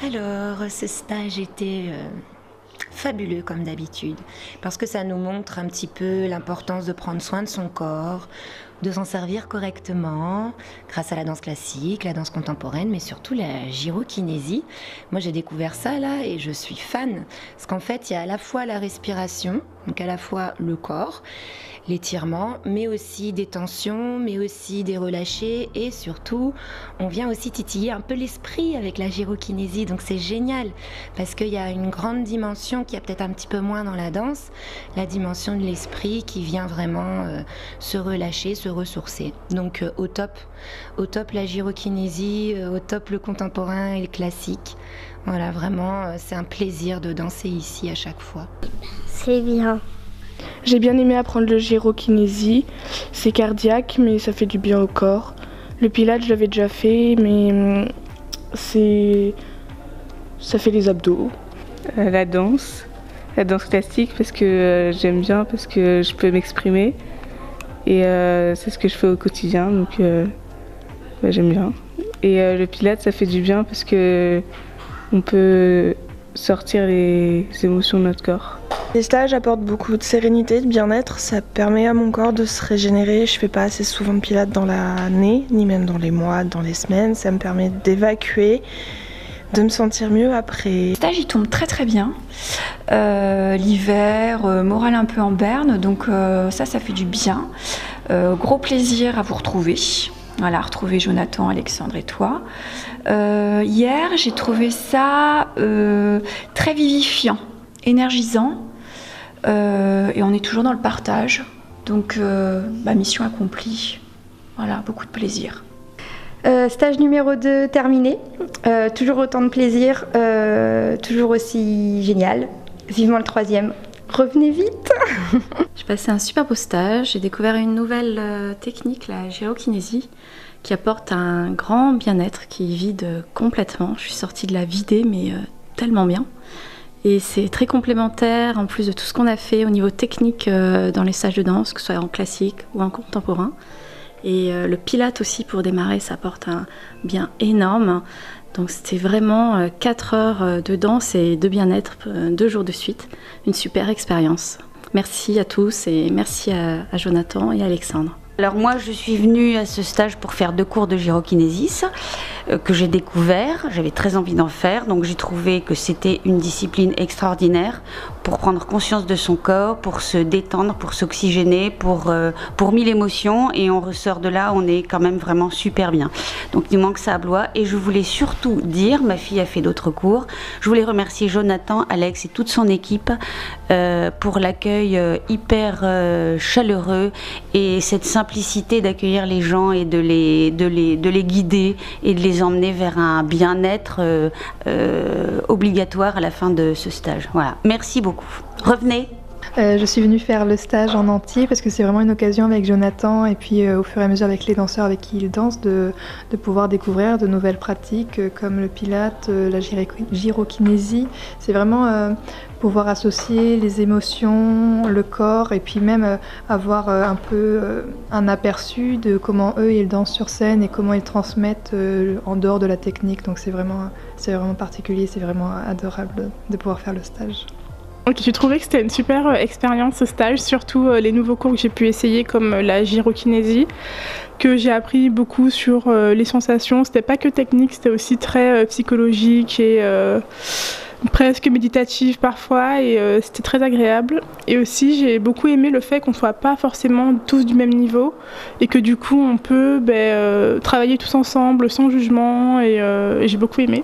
Alors, ce stage était fabuleux comme d'habitude, parce que ça nous montre un petit peu l'importance de prendre soin de son corps, de s'en servir correctement, grâce à la danse classique, la danse contemporaine, mais surtout la gyrokinésie. Moi, j'ai découvert ça là et je suis fan, parce qu'en fait, il y a à la fois la respiration, donc à la fois le corps, l'étirement, mais aussi des tensions, mais aussi des relâchés, et surtout, on vient aussi titiller un peu l'esprit avec la gyrokinésie, donc c'est génial, parce qu'il y a une grande dimension qui a peut-être un petit peu moins dans la danse, la dimension de l'esprit qui vient vraiment se relâcher, se ressourcer. Donc au top la gyrokinésie, au top le contemporain et le classique. Voilà, vraiment, c'est un plaisir de danser ici à chaque fois. C'est bien. J'ai bien aimé apprendre le gyrokinésie. C'est cardiaque, mais ça fait du bien au corps. Le pilates, je l'avais déjà fait, mais ça fait les abdos. La danse classique parce que j'aime bien, parce que je peux m'exprimer. Et c'est ce que je fais au quotidien, donc j'aime bien. Et le pilates, ça fait du bien parce que on peut sortir les émotions de notre corps. Les stages apportent beaucoup de sérénité, de bien-être. Ça permet à mon corps de se régénérer. Je fais pas assez souvent de pilates dans l'année, ni même dans les mois, dans les semaines. Ça me permet d'évacuer, de me sentir mieux après. Le stage il tombe très très bien. L'hiver, moral un peu en berne, donc ça fait du bien. Gros plaisir à vous retrouver. Voilà, retrouver Jonathan, Alexandre et toi. Hier, j'ai trouvé ça très vivifiant, énergisant, et on est toujours dans le partage. Donc, mission accomplie. Voilà, beaucoup de plaisir. Stage numéro 2 terminé. Toujours autant de plaisir, toujours aussi génial. Vivement le 3e. Revenez vite. J'ai passé un super beau stage. J'ai découvert une nouvelle technique, la gyrokinésie, qui apporte un grand bien-être, qui vide complètement. Je suis sortie de la vider, mais tellement bien. Et c'est très complémentaire, en plus de tout ce qu'on a fait au niveau technique dans les stages de danse, que ce soit en classique ou en contemporain. Et le pilate aussi, pour démarrer, ça apporte un bien énorme. Donc c'était vraiment 4 heures de danse et de bien-être, 2 jours de suite. Une super expérience. Merci à tous et merci à Jonathan et à Alexandre. Alors moi je suis venue à ce stage pour faire 2 cours de gyrokinésis que j'ai découvert, j'avais très envie d'en faire, donc j'ai trouvé que c'était une discipline extraordinaire pour prendre conscience de son corps, pour se détendre, pour s'oxygéner, pour 1000 émotions, et on ressort de là, on est quand même vraiment super bien. Donc il manque ça à Blois, et je voulais surtout dire, ma fille a fait d'autres cours, je voulais remercier Jonathan, Alex et toute son équipe pour l'accueil hyper chaleureux et cette simplicité d'accueillir les gens et de les guider et de les emmener vers un bien-être obligatoire à la fin de ce stage. Voilà, merci beaucoup. Revenez. Je suis venue faire le stage en entier parce que c'est vraiment une occasion avec Jonathan et puis au fur et à mesure avec les danseurs avec qui il danse de pouvoir découvrir de nouvelles pratiques comme le pilate, la gyrokinésie. C'est vraiment pouvoir associer les émotions, le corps et puis même avoir un peu un aperçu de comment eux ils dansent sur scène et comment ils transmettent en dehors de la technique. Donc c'est vraiment particulier, c'est vraiment adorable de pouvoir faire le stage. Ok, j'ai trouvé que c'était une super expérience ce stage, surtout les nouveaux cours que j'ai pu essayer comme la gyrokinésie, que j'ai appris beaucoup sur les sensations. C'était pas que technique, c'était aussi très psychologique et presque méditatif parfois, et c'était très agréable. Et aussi j'ai beaucoup aimé le fait qu'on soit pas forcément tous du même niveau et que du coup on peut travailler tous ensemble sans jugement, et j'ai beaucoup aimé.